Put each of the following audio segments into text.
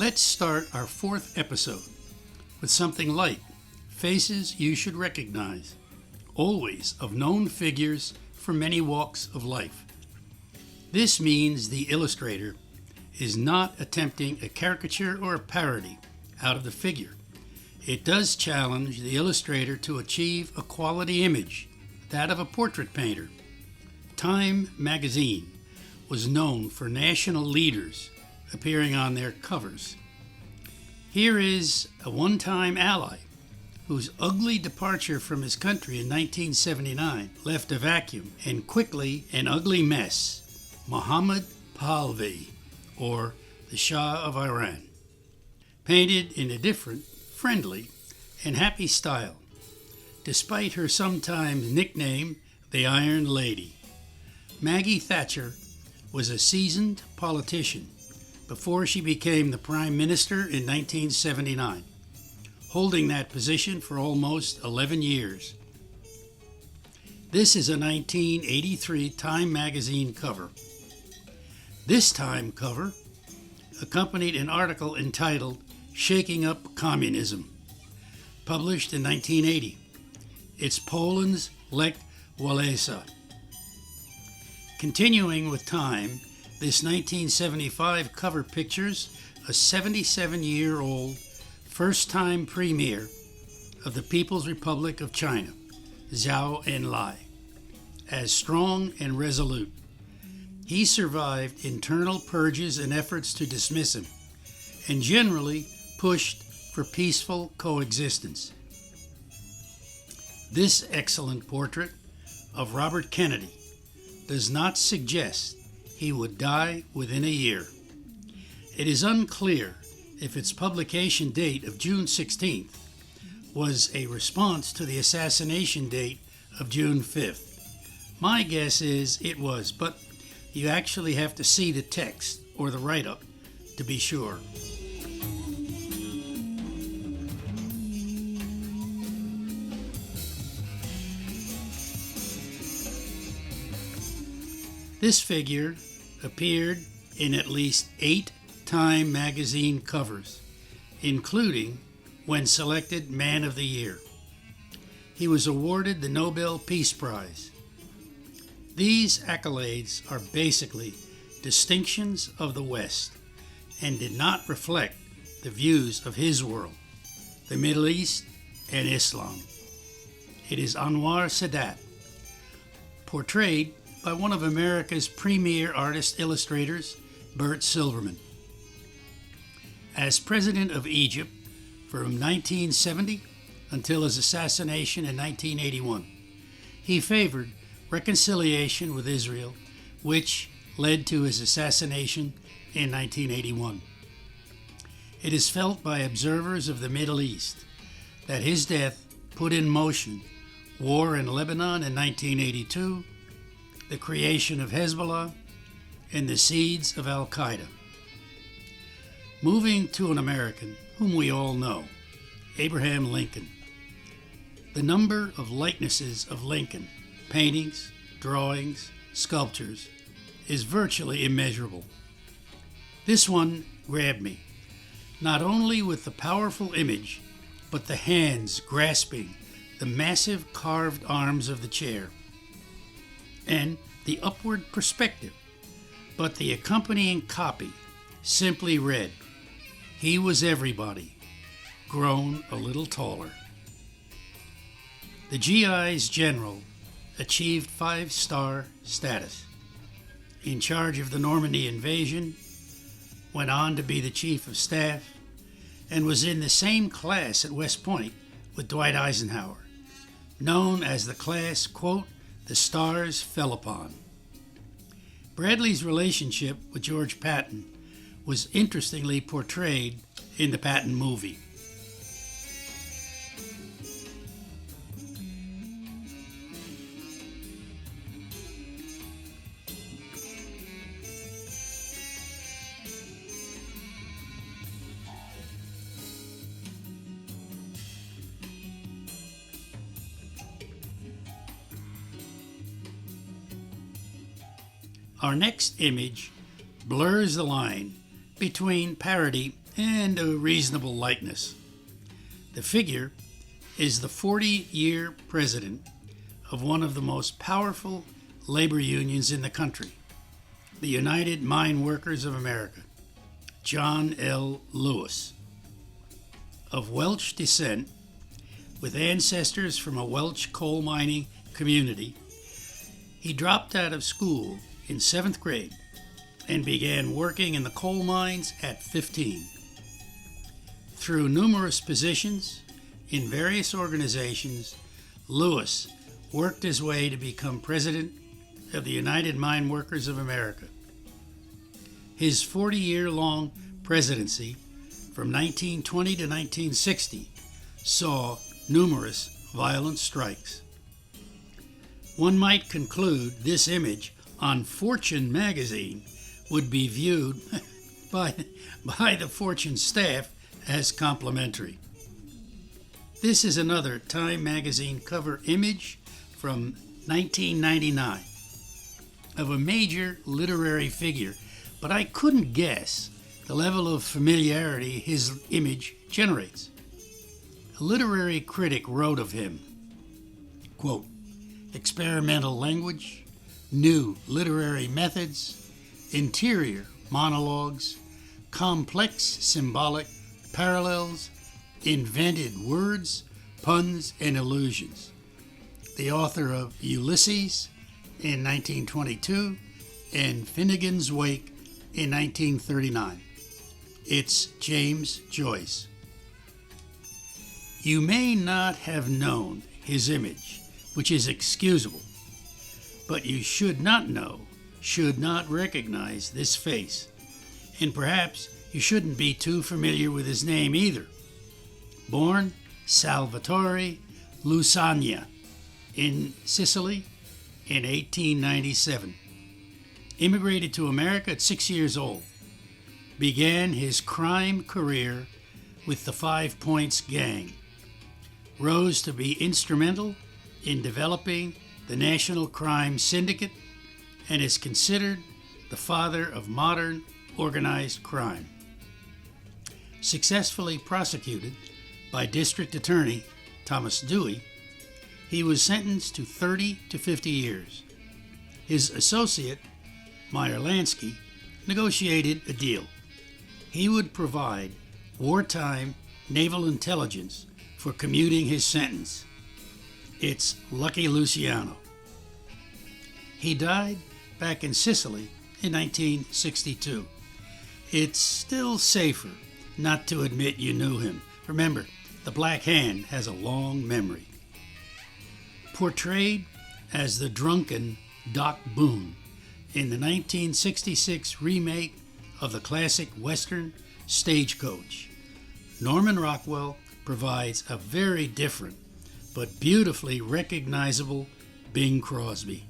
Let's start our fourth episode with something light, faces you should recognize, always of known figures from many walks of life. This means the illustrator is not attempting a caricature or a parody out of the figure. It does challenge the illustrator to achieve a quality image, that of a portrait painter. Time magazine was known for national leaders appearing on their covers. Here is a one-time ally whose ugly departure from his country in 1979 left a vacuum and quickly an ugly mess. Mohammad Pahlavi, or the Shah of Iran, painted in a different, friendly, and happy style, despite her sometimes nickname, the Iron Lady. Maggie Thatcher was a seasoned politician before she became the Prime Minister in 1979, holding that position for almost 11 years. This is a 1983 Time magazine cover. This Time cover accompanied an article entitled Shaking Up Communism, published in 1980. It's Poland's Lech Walesa. Continuing with Time, this 1975 cover pictures a 77-year-old first-time premier of the People's Republic of China, Zhou Enlai, as strong and resolute. He survived internal purges and efforts to dismiss him, and generally pushed for peaceful coexistence. This excellent portrait of Robert Kennedy does not suggest he would die within a year. It is unclear if its publication date of June 16th was a response to the assassination date of June 5th. My guess is it was, but you actually have to see the text or the write-up to be sure. This figure appeared in at least 8 Time magazine covers, including when selected Man of the Year. He was awarded the Nobel Peace Prize. These accolades are basically distinctions of the West and did not reflect the views of his world, the Middle East and Islam. It is Anwar Sadat, portrayed by one of America's premier artist illustrators, Bert Silverman. As president of Egypt from 1970 until his assassination in 1981, he favored reconciliation with Israel, which led to his assassination in 1981. It is felt by observers of the Middle East that his death put in motion war in Lebanon in 1982, the creation of Hezbollah, and the seeds of Al-Qaeda. Moving to an American whom we all know, Abraham Lincoln. The number of likenesses of Lincoln, paintings, drawings, sculptures, is virtually immeasurable. This one grabbed me, not only with the powerful image, but the hands grasping the massive carved arms of the chair, and the upward perspective, but the accompanying copy simply read, "He was everybody, grown a little taller." The GI's general achieved 5-star status, in charge of the Normandy invasion, went on to be the chief of staff, and was in the same class at West Point with Dwight Eisenhower, known as the class, quote, "the stars fell upon." Bradley's relationship with George Patton was interestingly portrayed in the Patton movie. Our next image blurs the line between parody and a reasonable likeness. The figure is the 40-year president of one of the most powerful labor unions in the country, the United Mine Workers of America, John L. Lewis. Of Welsh descent, with ancestors from a Welsh coal mining community, he dropped out of school in 7th grade and began working in the coal mines at 15. Through numerous positions in various organizations, Lewis worked his way to become president of the United Mine Workers of America. His 40-year-long presidency from 1920 to 1960 saw numerous violent strikes. One might conclude this image on Fortune magazine would be viewed by the Fortune staff as complimentary. This is another Time magazine cover image from 1999 of a major literary figure, but I couldn't guess the level of familiarity his image generates. A literary critic wrote of him, quote, "Experimental language, new literary methods, interior monologues, complex symbolic parallels, invented words, puns, and allusions. The author of Ulysses in 1922 and Finnegan's Wake in 1939. It's James Joyce." You may not have known his image, which is excusable, but you should not know, should not recognize this face, and perhaps you shouldn't be too familiar with his name either. Born Salvatore Lusagna in Sicily in 1897. Immigrated to America at 6 years old. Began his crime career with the 5 Points Gang. Rose to be instrumental in developing the National Crime Syndicate and is considered the father of modern organized crime. Successfully prosecuted by District Attorney Thomas Dewey, he was sentenced to 30 to 50 years. His associate, Meyer Lansky, negotiated a deal. He would provide wartime naval intelligence for commuting his sentence. It's Lucky Luciano. He died back in Sicily in 1962. It's still safer not to admit you knew him. Remember, the Black Hand has a long memory. Portrayed as the drunken Doc Boone in the 1966 remake of the classic Western Stagecoach, Norman Rockwell provides a very different but beautifully recognizable Bing Crosby.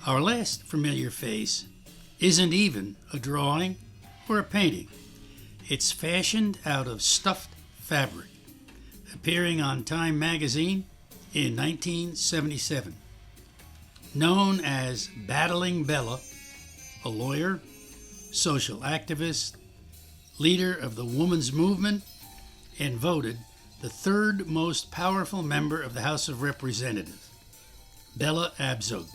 Our last familiar face isn't even a drawing or a painting. It's fashioned out of stuffed fabric, appearing on Time magazine in 1977. Known as Battling Bella, a lawyer, social activist, leader of the women's movement, and voted the third most powerful member of the House of Representatives, Bella Abzug.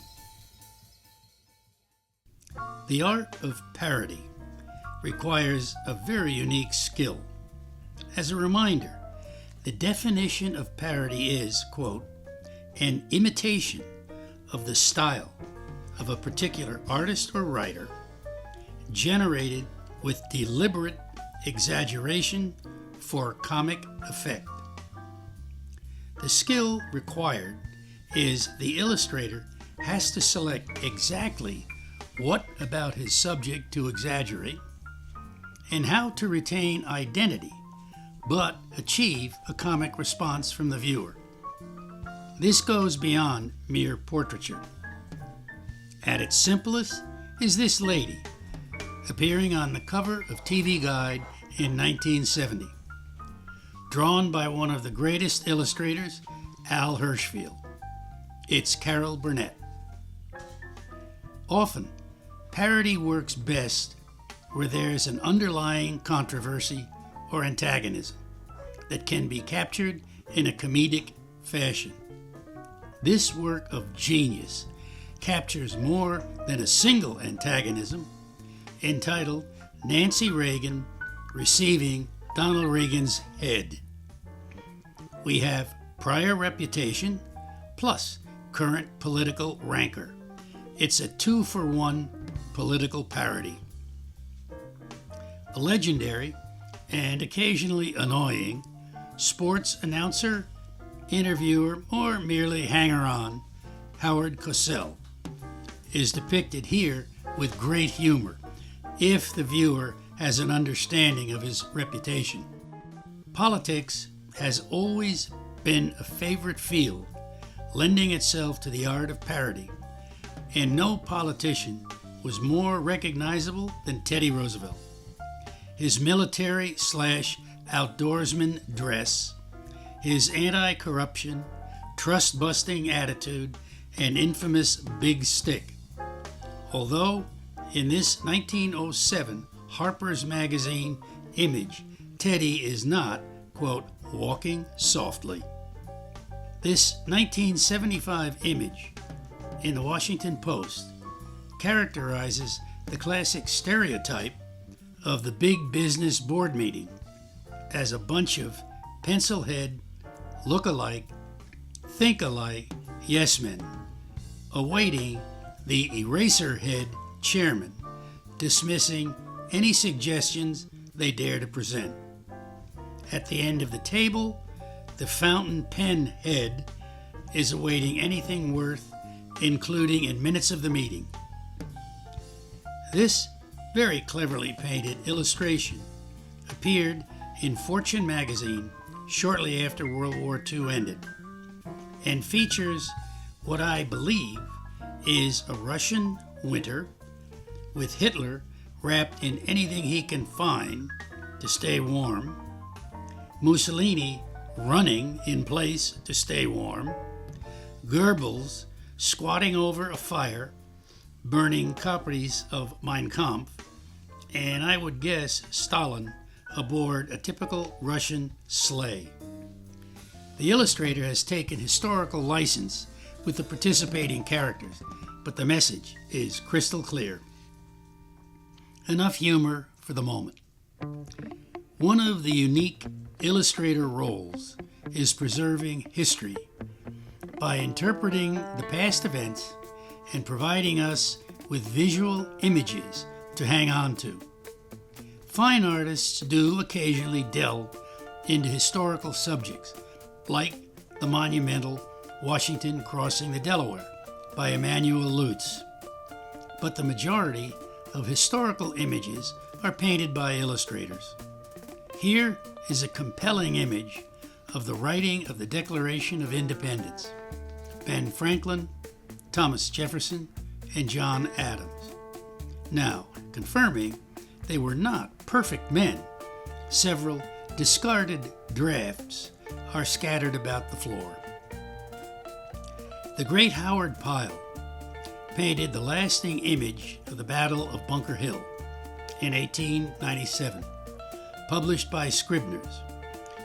The art of parody requires a very unique skill. As a reminder, the definition of parody is, quote, an imitation of the style of a particular artist or writer, generated with deliberate exaggeration for comic effect. The skill required is the illustrator has to select exactly what about his subject to exaggerate and how to retain identity but achieve a comic response from the viewer. This goes beyond mere portraiture. At its simplest is this lady, appearing on the cover of TV Guide in 1970, drawn by one of the greatest illustrators, Al Hirschfeld. It's Carol Burnett. Often, parody works best where there's an underlying controversy or antagonism that can be captured in a comedic fashion. This work of genius captures more than a single antagonism, entitled Nancy Reagan Receiving Donald Reagan's Head. We have prior reputation plus current political rancor. It's a 2-for-1 political parody. A legendary and occasionally annoying sports announcer, interviewer, or merely hanger-on, Howard Cosell, is depicted here with great humor if the viewer has an understanding of his reputation. Politics has always been a favorite field, lending itself to the art of parody, and no politician was more recognizable than Teddy Roosevelt. His military/outdoorsman dress, his anti-corruption, trust-busting attitude, and infamous big stick. Although in this 1907 Harper's Magazine image, Teddy is not, quote, walking softly. This 1975 image in the Washington Post characterizes the classic stereotype of the big business board meeting as a bunch of pencil-head, look-alike, think-alike yes-men awaiting the eraser-head chairman dismissing any suggestions they dare to present. At the end of the table, the fountain pen head is awaiting anything worth including in minutes of the meeting. This very cleverly painted illustration appeared in Fortune magazine shortly after World War II ended and features what I believe is a Russian winter with Hitler wrapped in anything he can find to stay warm, Mussolini running in place to stay warm, Goebbels squatting over a fire, burning copies of Mein Kampf, and I would guess Stalin aboard a typical Russian sleigh. The illustrator has taken historical license with the participating characters, but the message is crystal clear. Enough humor for the moment. One of the unique illustrator roles is preserving history by interpreting the past events and providing us with visual images to hang on to. Fine artists do occasionally delve into historical subjects, like the monumental Washington Crossing the Delaware by Emanuel Lutz. But the majority of historical images are painted by illustrators. Here is a compelling image of the writing of the Declaration of Independence. Ben Franklin, Thomas Jefferson, and John Adams. Now, confirming they were not perfect men, several discarded drafts are scattered about the floor. The great Howard Pyle painted the lasting image of the Battle of Bunker Hill in 1897, published by Scribner's,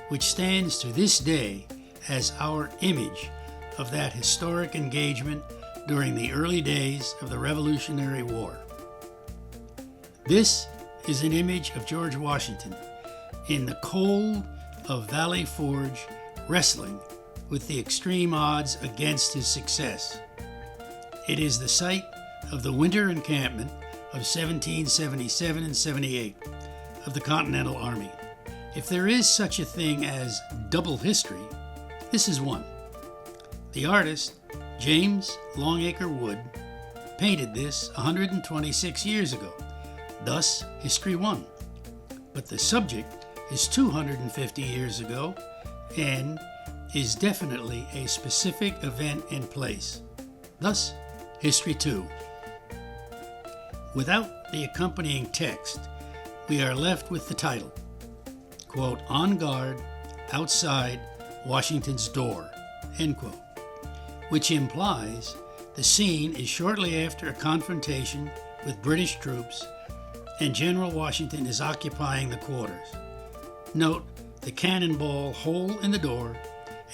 which stands to this day as our image of that historic engagement during the early days of the Revolutionary War. This is an image of George Washington in the cold of Valley Forge wrestling with the extreme odds against his success. It is the site of the winter encampment of 1777 and 78 of the Continental Army. If there is such a thing as double history, this is one. The artist James Longacre Wood painted this 126 years ago, thus History 1. But the subject is 250 years ago and is definitely a specific event and place, thus History 2. Without the accompanying text, we are left with the title, quote, "On Guard Outside Washington's Door," end quote, which implies the scene is shortly after a confrontation with British troops and General Washington is occupying the quarters. Note the cannonball hole in the door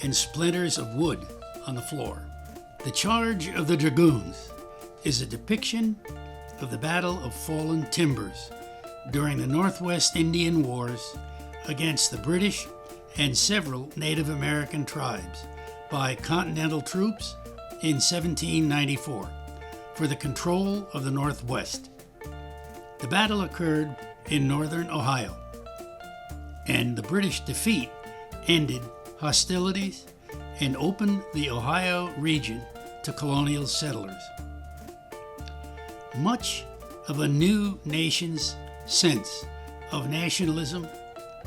and splinters of wood on the floor. The Charge of the Dragoons is a depiction of the Battle of Fallen Timbers during the Northwest Indian Wars against the British and several Native American tribes by Continental troops in 1794 for the control of the Northwest. The battle occurred in northern Ohio, and the British defeat ended hostilities and opened the Ohio region to colonial settlers. Much of a new nation's sense of nationalism,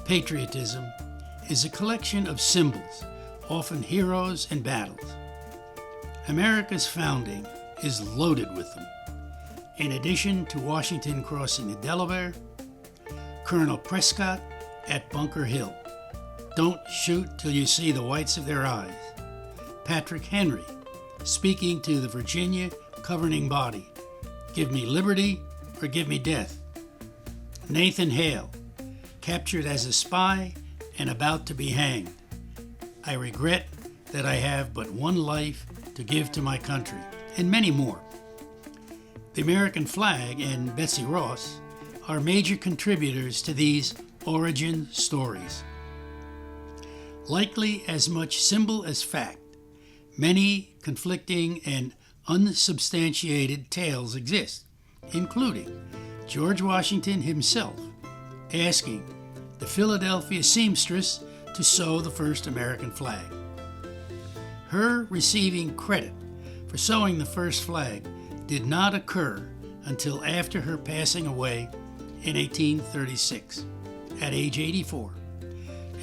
patriotism, is a collection of symbols, often heroes and battles. America's founding is loaded with them. In addition to Washington crossing the Delaware, Colonel Prescott at Bunker Hill, "Don't shoot till you see the whites of their eyes," Patrick Henry speaking to the Virginia governing body, "Give me liberty or give me death," Nathan Hale, captured as a spy and about to be hanged, "I regret that I have but one life to give to my country," and many more. The American flag and Betsy Ross are major contributors to these origin stories. Likely as much symbol as fact, many conflicting and unsubstantiated tales exist, including George Washington himself asking the Philadelphia seamstress to sew the first American flag. Her receiving credit for sewing the first flag did not occur until after her passing away in 1836 at age 84,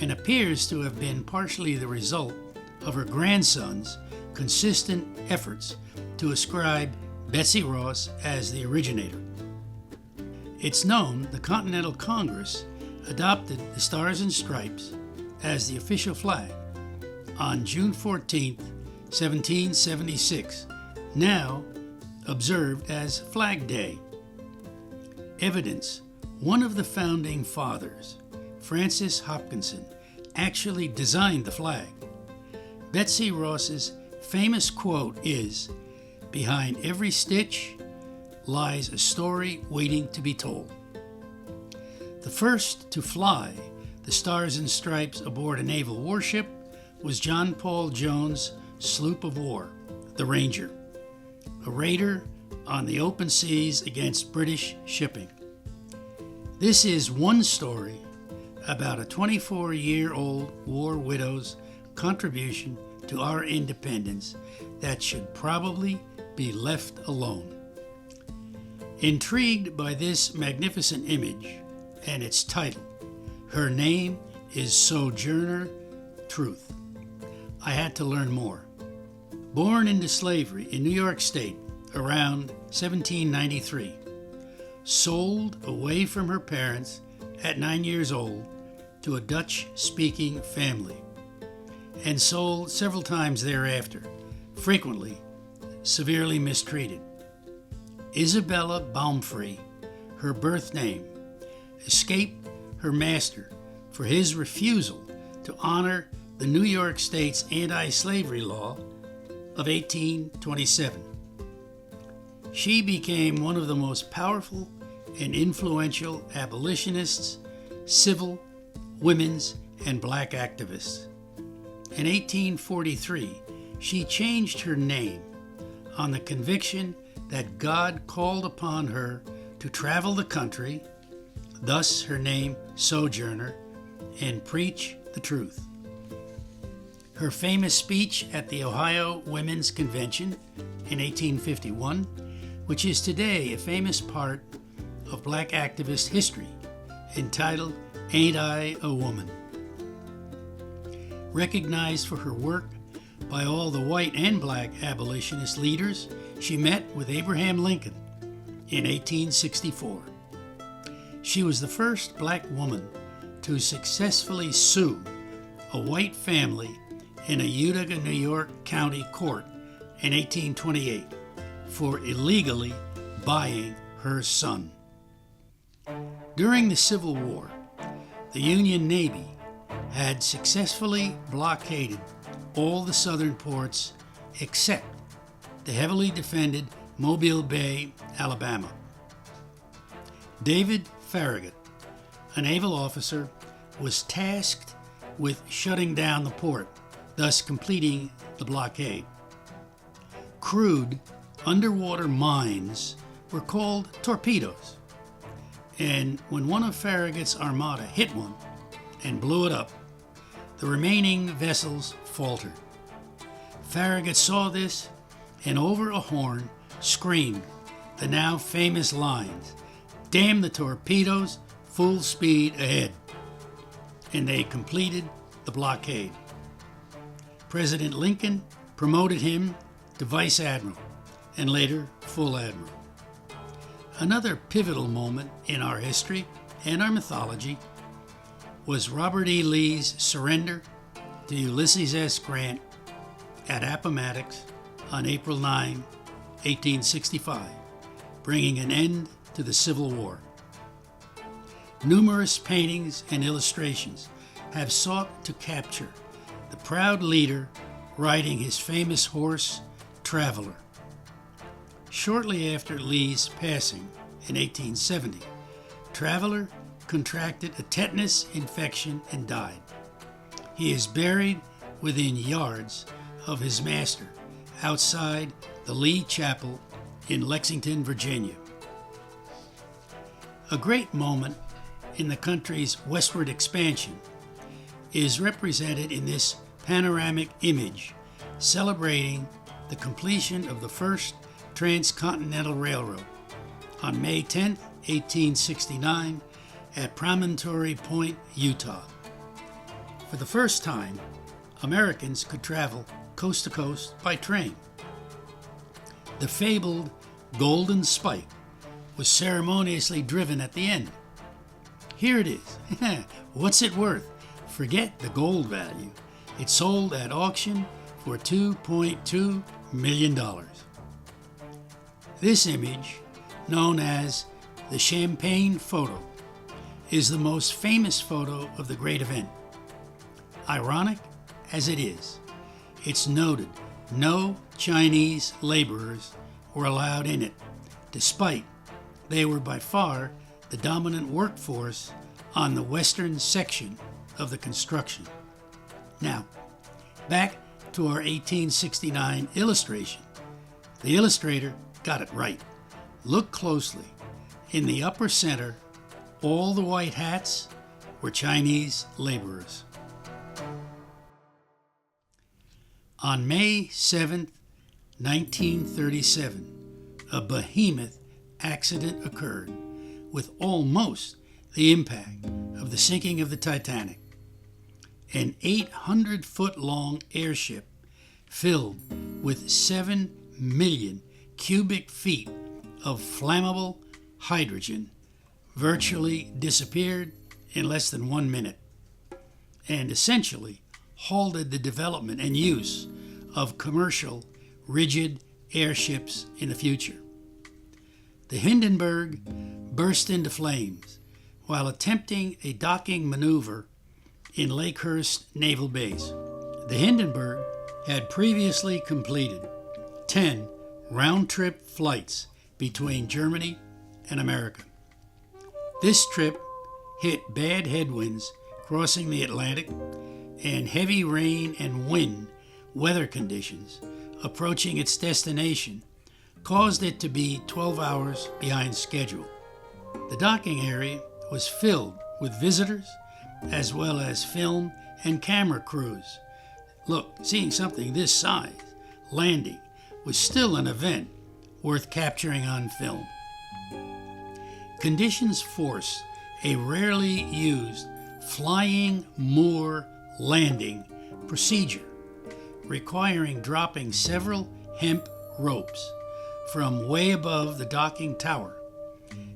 and appears to have been partially the result of her grandson's consistent efforts to ascribe Betsy Ross as the originator. It's known the Continental Congress adopted the Stars and Stripes as the official flag on June 14, 1776, now observed as Flag Day. Evidence one of the founding fathers, Francis Hopkinson, actually designed the flag. Betsy Ross's famous quote is, "Behind every stitch lies a story waiting to be told." The first to fly the Stars and Stripes aboard a naval warship was John Paul Jones' sloop of war, the Ranger, a raider on the open seas against British shipping. This is one story about a 24-year-old war widow's contribution to our independence that should probably be left alone. Intrigued by this magnificent image and its title, "Her Name is Sojourner Truth," I had to learn more. Born into slavery in New York State around 1793, sold away from her parents at 9 years old to a Dutch-speaking family, and sold several times thereafter, frequently severely mistreated. Isabella Baumfree, her birth name, escaped her master for his refusal to honor the New York State's anti-slavery law of 1827. She became one of the most powerful and influential abolitionists, civil, women's, and black activists. In 1843, she changed her name on the conviction that God called upon her to travel the country, thus her name Sojourner, and preach the truth. Her famous speech at the Ohio Women's Convention in 1851, which is today a famous part of Black activist history, entitled Ain't I a Woman? Recognized for her work by all the white and black abolitionist leaders, she met with Abraham Lincoln in 1864. She was the first black woman to successfully sue a white family in a Utica, New York County court in 1828 for illegally buying her son. During the Civil War, the Union Navy had successfully blockaded all the southern ports except the heavily defended Mobile Bay, Alabama. David Farragut, a naval officer, was tasked with shutting down the port, thus completing the blockade. Crude underwater mines were called torpedoes, and when one of Farragut's armada hit one and blew it up, the remaining vessels faltered. Farragut saw this and over a horn screamed the now famous lines, "Damn the torpedoes, full speed ahead," and they completed the blockade. President Lincoln promoted him to Vice Admiral and later Full Admiral. Another pivotal moment in our history and our mythology was Robert E. Lee's surrender to Ulysses S. Grant at Appomattox on April 9, 1865, bringing an end to the Civil War. Numerous paintings and illustrations have sought to capture the proud leader riding his famous horse, Traveler. Shortly after Lee's passing in 1870, Traveler contracted a tetanus infection and died. He is buried within yards of his master outside the Lee Chapel in Lexington, Virginia. A great moment in the country's westward expansion is represented in this panoramic image celebrating the completion of the first transcontinental railroad on May 10, 1869 at Promontory Point, Utah. For the first time, Americans could travel coast to coast by train. The fabled Golden Spike was ceremoniously driven at the end. Here it is. What's it worth? Forget the gold value. It sold at auction for $2.2 million. This image, known as the Champagne Photo, is the most famous photo of the great event. Ironic as it is, it's noted no Chinese laborers were allowed in it, despite they were by far the dominant workforce on the western section of the construction. Now, back to our 1869 illustration. The illustrator got it right. Look closely. In the upper center, all the white hats were Chinese laborers. On May 7, 1937, a behemoth accident occurred with almost the impact of the sinking of the Titanic. An 800-foot-long airship filled with 7 million cubic feet of flammable hydrogen virtually disappeared in less than 1 minute and essentially halted the development and use of commercial rigid airships in the future. The Hindenburg burst into flames while attempting a docking maneuver in Lakehurst Naval Base. The Hindenburg had previously completed 10 round-trip flights between Germany and America. This trip hit bad headwinds crossing the Atlantic and heavy rain and wind weather conditions approaching its destination caused it to be 12 hours behind schedule. The docking area was filled with visitors as well as film and camera crews Look, seeing something this size landing was still an event worth capturing on film. Conditions force a rarely used flying moor landing procedure, requiring dropping several hemp ropes from way above the docking tower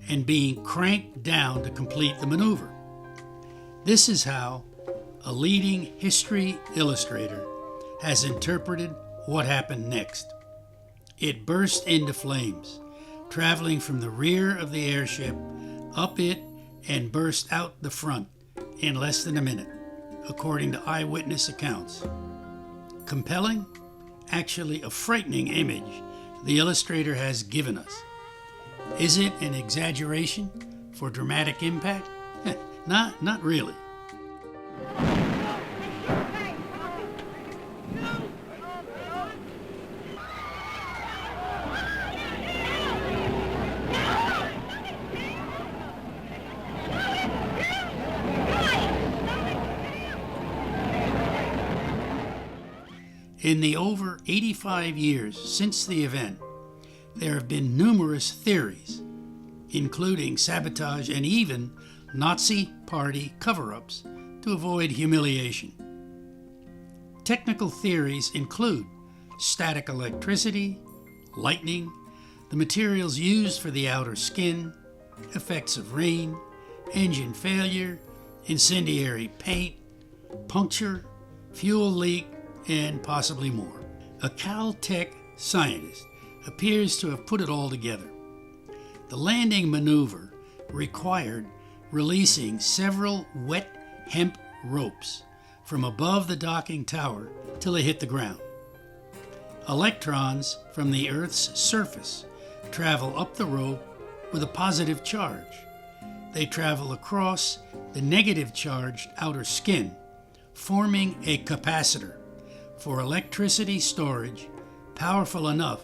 and being cranked down to complete the maneuver. This is how a leading history illustrator has interpreted what happened next. It burst into flames, traveling from the rear of the airship up it and burst out the front in less than a minute, according to eyewitness accounts. Compelling? Actually, a frightening image the illustrator has given us. Is it an exaggeration for dramatic impact? Not really. In the over 85 years since the event, there have been numerous theories, including sabotage and even Nazi Party cover-ups to avoid humiliation. Technical theories include static electricity, lightning, the materials used for the outer skin, effects of rain, engine failure, incendiary paint, puncture, fuel leak, and possibly more. A Caltech scientist appears to have put it all together. The landing maneuver required releasing several wet hemp ropes from above the docking tower till they hit the ground. Electrons from the Earth's surface travel up the rope with a positive charge. They travel across the negative charged outer skin, forming a capacitor for electricity storage powerful enough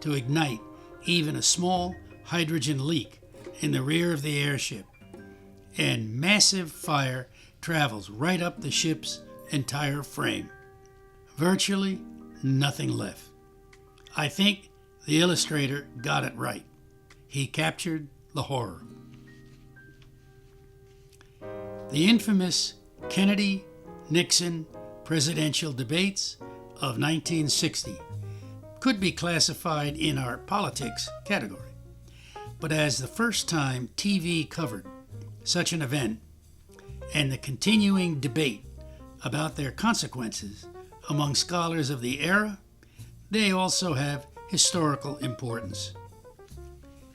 to ignite even a small hydrogen leak in the rear of the airship, and massive fire travels right up the ship's entire frame. Virtually nothing left. I think the illustrator got it right. He captured the horror. The infamous Kennedy-Nixon presidential debates of 1960 could be classified in our politics category, but as the first time TV covered such an event and the continuing debate about their consequences among scholars of the era, they also have historical importance.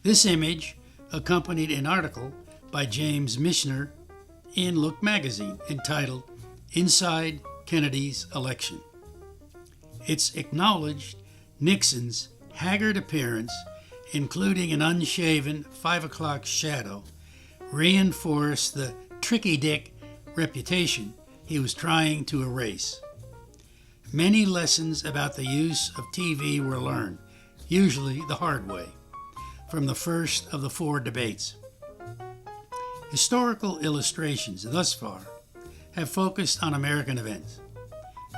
This image accompanied an article by James Michener in Look magazine entitled Inside Kennedy's Election. It's acknowledged Nixon's haggard appearance, including an unshaven 5 o'clock shadow, reinforced the tricky dick reputation he was trying to erase. Many lessons about the use of TV were learned, usually the hard way, from the first of the 4 debates. Historical illustrations thus far have focused on American events.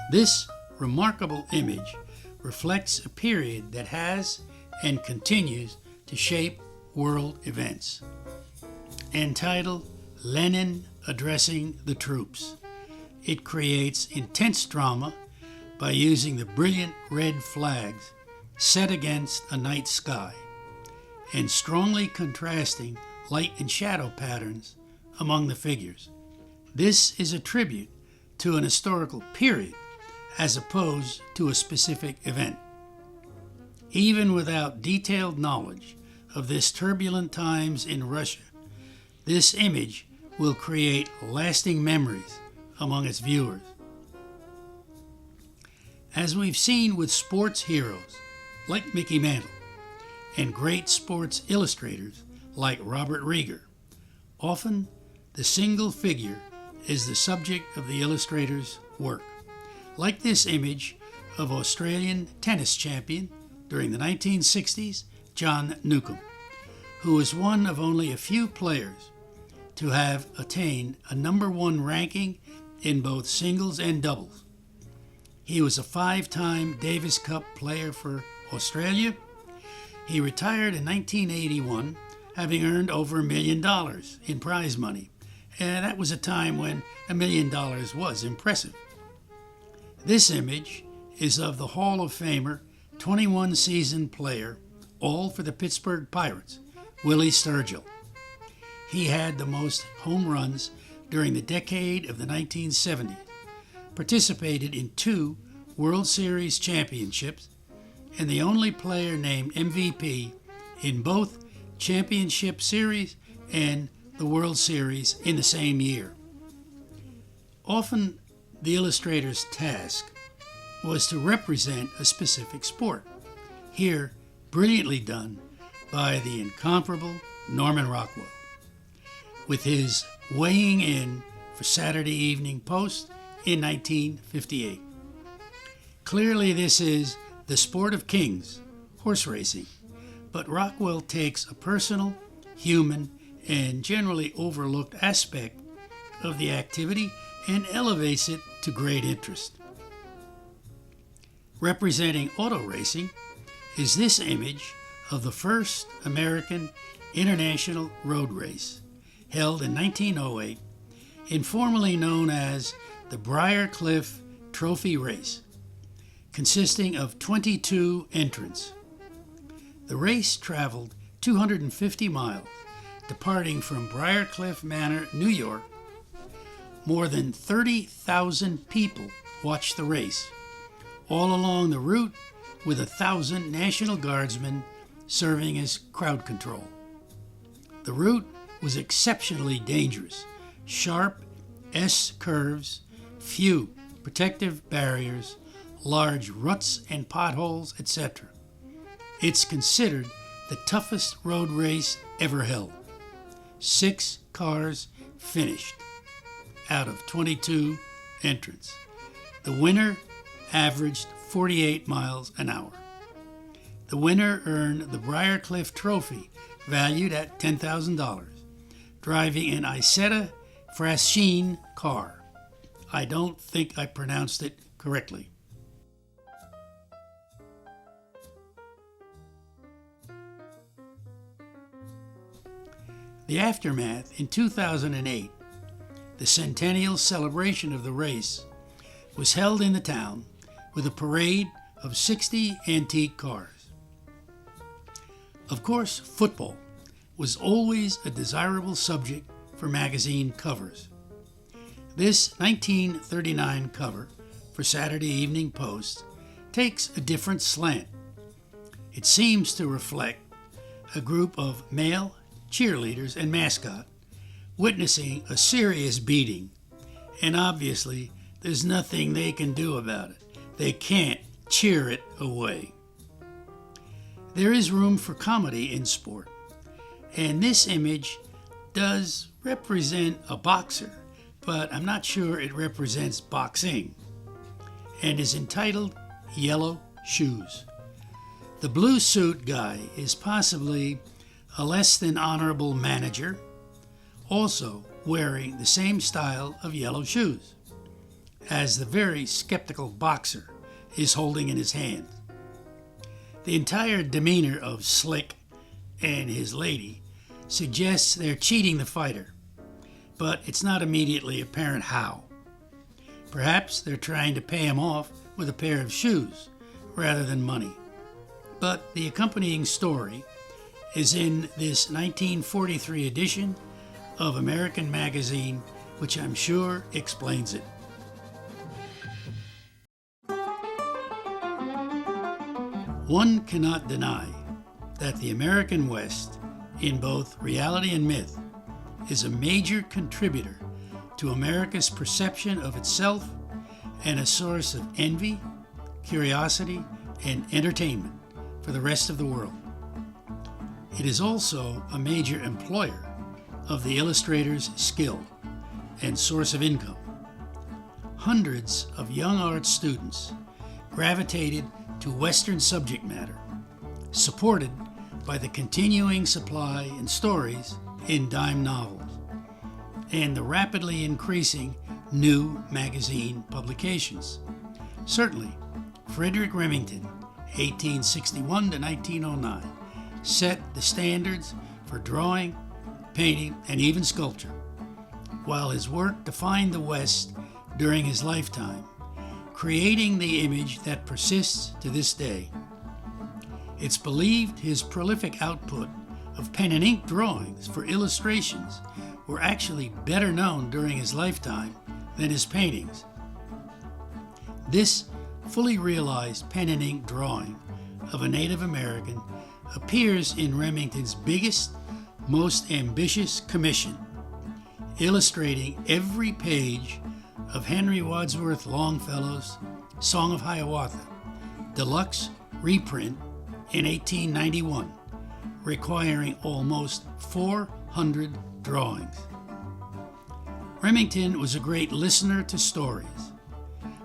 This remarkable image reflects a period that has and continues to shape world events. Entitled Lenin Addressing the Troops, it creates intense drama by using the brilliant red flags set against a night sky and strongly contrasting light and shadow patterns among the figures. This is a tribute to an historical period as opposed to a specific event. Even without detailed knowledge of this turbulent times in Russia, this image will create lasting memories among its viewers. As we've seen with sports heroes like Mickey Mantle and great sports illustrators like Robert Rieger, often the single figure is the subject of the illustrator's work. Like this image of Australian tennis champion during the 1960s, John Newcombe, who was one of only a few players to have attained a number 1 ranking in both singles and doubles. He was a 5-time Davis Cup player for Australia. He retired in 1981, having earned over $1 million in prize money. And that was a time when $1 million was impressive. This image is of the Hall of Famer, 21-season player, all for the Pittsburgh Pirates, Willie Sturgill. He had the most home runs during the decade of the 1970s, participated in 2 World Series championships, and the only player named MVP in both championship series and the World Series in the same year. Often, the illustrator's task was to represent a specific sport. Here, brilliantly done by the incomparable Norman Rockwell, with his weighing in for Saturday Evening Post in 1958. Clearly, this is the sport of kings, horse racing, but Rockwell takes a personal, human, and generally overlooked aspect of the activity and elevates it to great interest. Representing auto racing is this image of the first American International Road Race, held in 1908, informally known as the Briarcliff Trophy Race, consisting of 22 entrants. The race traveled 250 miles, departing from Briarcliff Manor, New York. More than 30,000 people watched the race, all along the route, with 1,000 National Guardsmen serving as crowd control. The route was exceptionally dangerous, sharp S-curves, few protective barriers, large ruts and potholes, etc. It's considered the toughest road race ever held. 6 cars finished out of 22 entrants. The winner averaged 48 miles an hour. The winner earned the Briarcliff Trophy, valued at $10,000, driving an Isetta Fraschine car. I don't think I pronounced it correctly. The aftermath in 2008, the centennial celebration of the race, was held in the town with a parade of 60 antique cars. Of course, football was always a desirable subject for magazine covers. This 1939 cover for Saturday Evening Post takes a different slant. It seems to reflect a group of male cheerleaders and mascot witnessing a serious beating, and obviously there's nothing they can do about it. They can't cheer it away. There is room for comedy in sport, and this image does represent a boxer, but I'm not sure it represents boxing, and is entitled Yellow Shoes. The blue suit guy is possibly a less than honorable manager, also wearing the same style of yellow shoes as the very skeptical boxer is holding in his hand. The entire demeanor of Slick and his lady suggests they're cheating the fighter, but it's not immediately apparent how. Perhaps they're trying to pay him off with a pair of shoes rather than money. But the accompanying story is in this 1943 edition of American Magazine, which I'm sure explains it. One cannot deny that the American West, in both reality and myth, is a major contributor to America's perception of itself and a source of envy, curiosity, and entertainment for the rest of the world. It is also a major employer of the illustrator's skill and source of income. Hundreds of young art students gravitated to Western subject matter, supported by the continuing supply in stories in dime novels and the rapidly increasing new magazine publications, Certainly, Frederic Remington, 1861 to 1909, set the standards for drawing, painting, and even sculpture, while his work defined the West during his lifetime, creating the image that persists to this day. It's believed his prolific output of pen and ink drawings for illustrations were actually better known during his lifetime than his paintings. This fully realized pen and ink drawing of a Native American appears in Remington's biggest, most ambitious commission, illustrating every page of Henry Wadsworth Longfellow's Song of Hiawatha, deluxe reprint in 1891, requiring almost 400 drawings. Remington was a great listener to stories.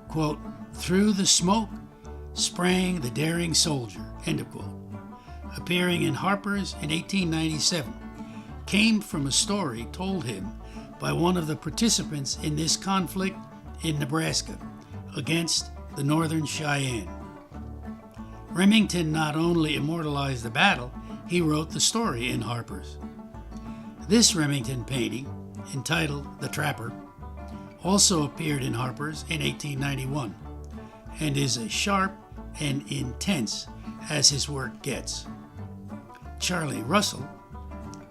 Quote, "Through the smoke sprang the daring soldier," end of quote, appearing in Harper's in 1897, came from a story told him by one of the participants in this conflict in Nebraska against the Northern Cheyenne. Remington not only immortalized the battle, he wrote the story in Harper's. This Remington painting, entitled The Trapper, also appeared in Harper's in 1891 and is as sharp and intense as his work gets. Charlie Russell,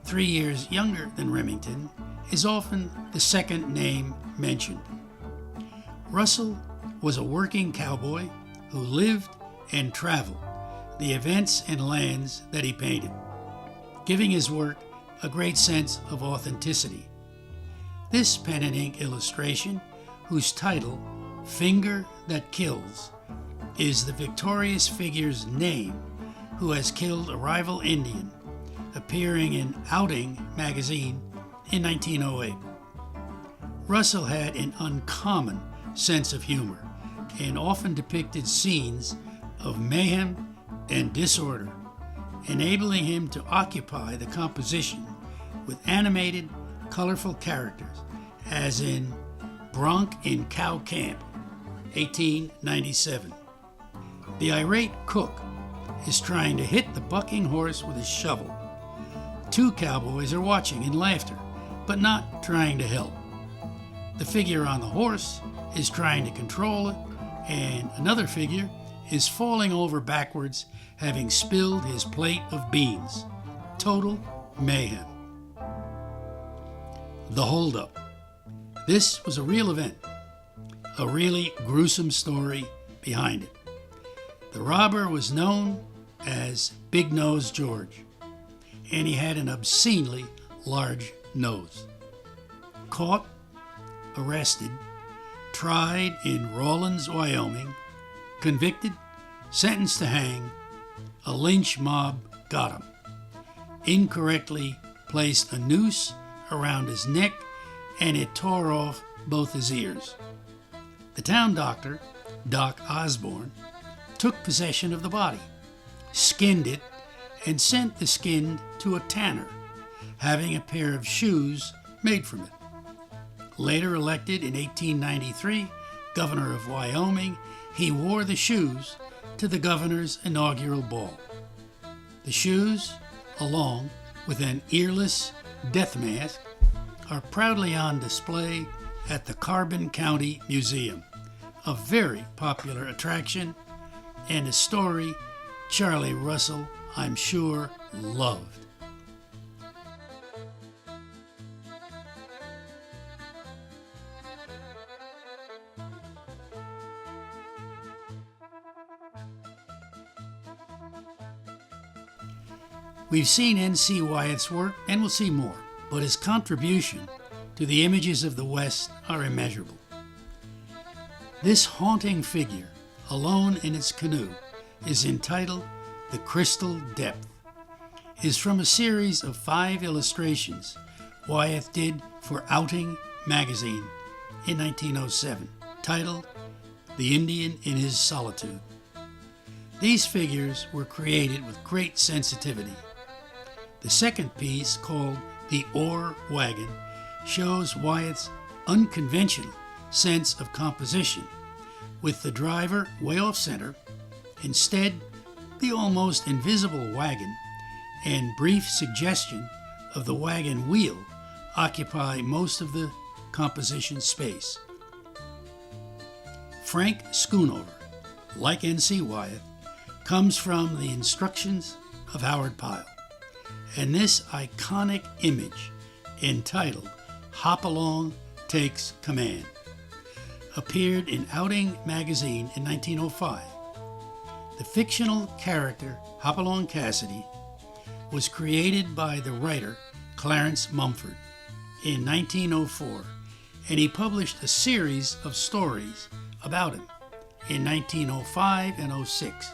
3 years younger than Remington, is often the second name mentioned. Russell was a working cowboy who lived and traveled the events and lands that he painted, giving his work a great sense of authenticity. This pen and ink illustration, whose title, Finger That Kills, is the victorious figure's name who has killed a rival Indian, appearing in Outing magazine in 1908. Russell had an uncommon sense of humor and often depicted scenes of mayhem and disorder, enabling him to occupy the composition with animated, colorful characters, as in Bronk in Cow Camp, 1897. The irate cook is trying to hit the bucking horse with his shovel. Two cowboys are watching in laughter, but not trying to help. The figure on the horse is trying to control it, and another figure is falling over backwards, having spilled his plate of beans. Total mayhem. The Holdup. This was a real event, a really gruesome story behind it. The robber was known as Big Nose George, and he had an obscenely large nose. Caught, arrested, tried in Rawlins, Wyoming, convicted, sentenced to hang, a lynch mob got him. Incorrectly placed a noose around his neck, and it tore off both his ears. The town doctor, Doc Osborne, took possession of the body, skinned it, and sent the skin to a tanner, having a pair of shoes made from it. Later elected in 1893 governor of Wyoming, he wore the shoes to the governor's inaugural ball. The shoes, along with an earless death mask, are proudly on display at the Carbon County Museum, a very popular attraction and a story Charlie Russell, I'm sure, loved. We've seen N.C. Wyeth's work, and we'll see more, but his contribution to the images of the West are immeasurable. This haunting figure, alone in its canoe, is entitled The Crystal Depth, is from a series of 5 illustrations Wyeth did for Outing magazine in 1907, titled The Indian in His Solitude. These figures were created with great sensitivity. The second piece, called The Ore Wagon, shows Wyeth's unconventional sense of composition, with the driver way off center. Instead, the almost invisible wagon and brief suggestion of the wagon wheel occupy most of the composition space. Frank Schoonover, like N.C. Wyeth, comes from the instructions of Howard Pyle, and this iconic image, entitled Hopalong Takes Command, appeared in Outing magazine in 1905. The fictional character Hopalong Cassidy was created by the writer Clarence Mumford in 1904, and he published a series of stories about him in 1905 and 06.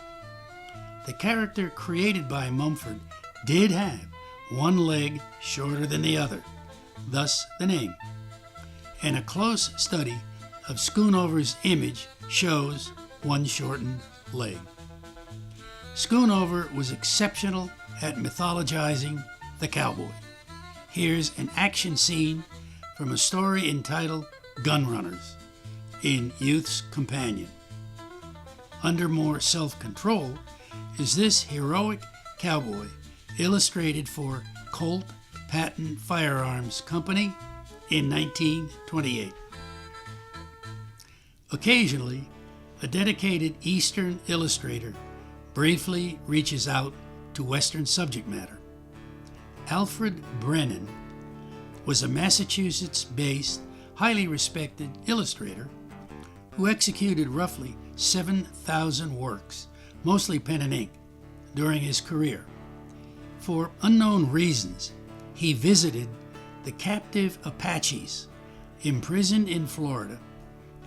The character created by Mumford did have one leg shorter than the other, thus the name, and a close study of Schoonover's image shows one shortened leg. Schoonover was exceptional at mythologizing the cowboy. Here's an action scene from a story entitled Gun Runners in Youth's Companion. Under more self-control is this heroic cowboy illustrated for Colt Patton Firearms Company in 1928. Occasionally, a dedicated Eastern illustrator briefly reaches out to Western subject matter. Alfred Brennan was a Massachusetts-based, highly respected illustrator who executed roughly 7,000 works, mostly pen and ink, during his career. For unknown reasons, he visited the captive Apaches imprisoned in Florida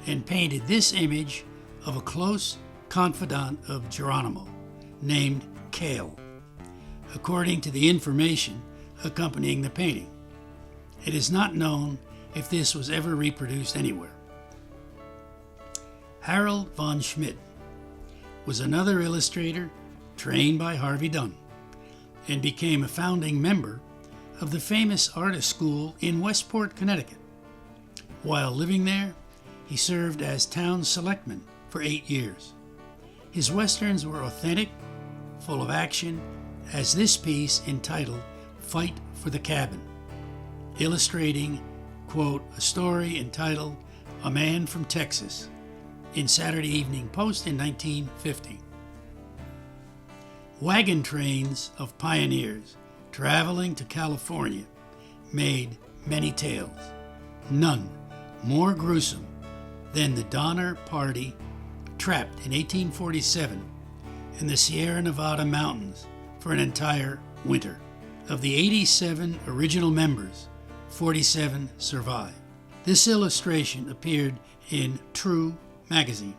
and painted this image of a close confidant of Geronimo named Cale, according to the information accompanying the painting. It is not known if this was ever reproduced anywhere. Harold von Schmidt was another illustrator trained by Harvey Dunn and became a founding member of the famous artist school in Westport, Connecticut. While living there, he served as town selectman for 8 years. His westerns were authentic, full of action, as this piece entitled Fight for the Cabin, illustrating, quote, a story entitled A Man from Texas in Saturday Evening Post in 1950. Wagon trains of pioneers traveling to California made many tales, none more gruesome than the Donner Party trapped in 1847 in the Sierra Nevada mountains for an entire winter. Of the 87 original members, 47 survived. This illustration appeared in True magazine.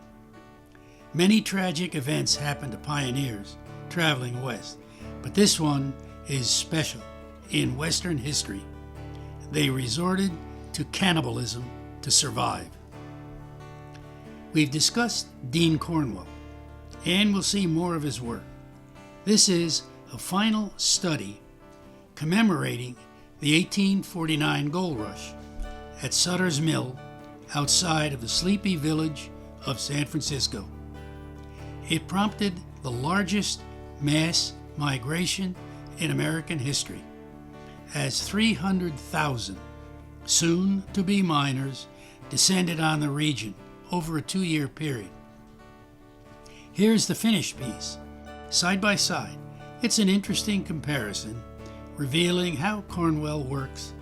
Many tragic events happened to pioneers traveling west, but this one is special in Western history. They resorted to cannibalism to survive. We've discussed Dean Cornwell, and we'll see more of his work. This is a final study commemorating the 1849 gold rush at Sutter's Mill outside of the sleepy village of San Francisco. It prompted the largest mass migration in American history, as 300,000 soon-to-be miners descended on the region over a 2-year period. Here's the finished piece. Side by side, it's an interesting comparison, revealing how Cornwell works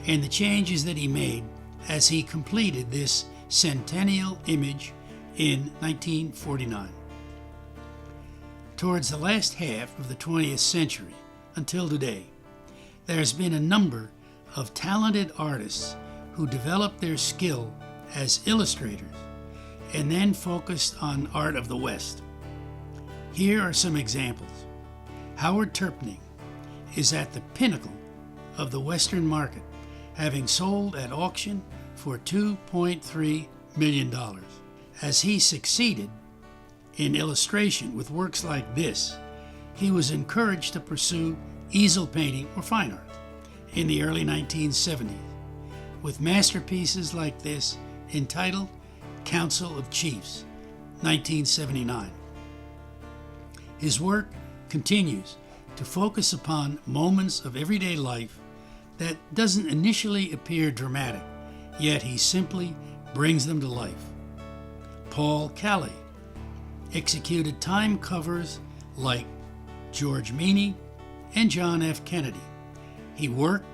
and the changes that he made as he completed this centennial image in 1949. Towards the last half of the 20th century, until today, there has been a number of talented artists who developed their skill as illustrators and then focused on art of the West. Here are some examples. Howard Terpning is at the pinnacle of the Western market, having sold at auction for $2.3 million. As he succeeded in illustration with works like this, he was encouraged to pursue easel painting or fine art in the early 1970s, with masterpieces like this entitled Council of Chiefs 1979. His work continues to focus upon moments of everyday life that doesn't initially appear dramatic, yet he simply brings them to life. Paul Kelly executed time covers like George Meany and John F. Kennedy. He worked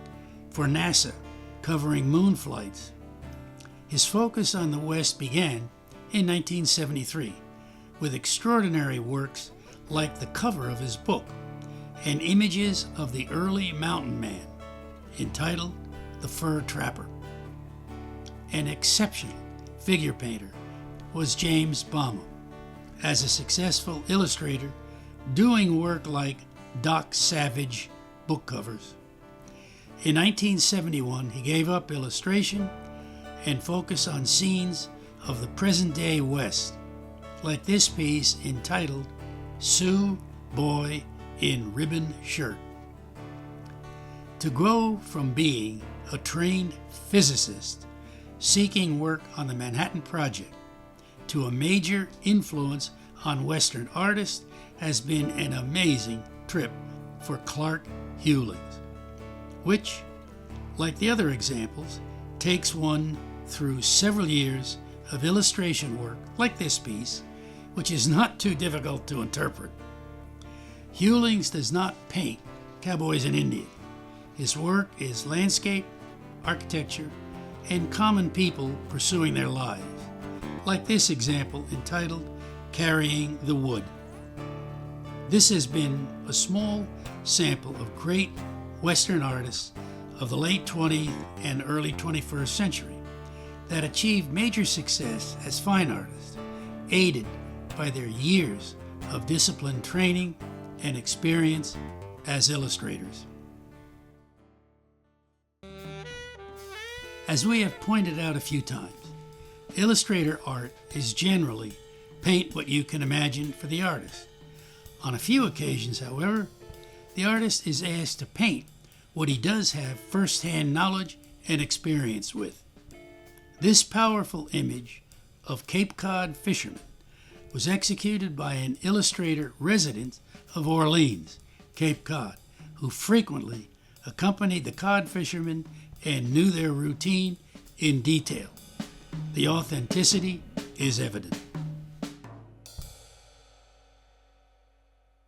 for NASA, covering moon flights. His focus on the West began in 1973 with extraordinary works like the cover of his book and images of the early mountain man entitled The Fur Trapper. An exceptional figure painter was James Baume, as a successful illustrator doing work like Doc Savage book covers. In 1971, he gave up illustration and focused on scenes of the present-day West, like this piece entitled Sioux Boy in Ribbon Shirt. To go from being a trained physicist seeking work on the Manhattan Project to a major influence on Western artists has been an amazing trip for Clark Hewlings, which, like the other examples, takes one through several years of illustration work like this piece, which is not too difficult to interpret. Hewlings does not paint cowboys and Indians. His work is landscape, architecture, and common people pursuing their lives, like this example entitled Carrying the Wood. This has been a small sample of great Western artists of the late 20th and early 21st century that achieved major success as fine artists, aided by their years of disciplined training and experience as illustrators. As we have pointed out a few times, illustrator art is generally paint what you can imagine for the artist. On a few occasions, however, the artist is asked to paint what he does have first-hand knowledge and experience with. This powerful image of Cape Cod fishermen was executed by an illustrator resident of Orleans, Cape Cod, who frequently accompanied the cod fishermen and knew their routine in detail. The authenticity is evident.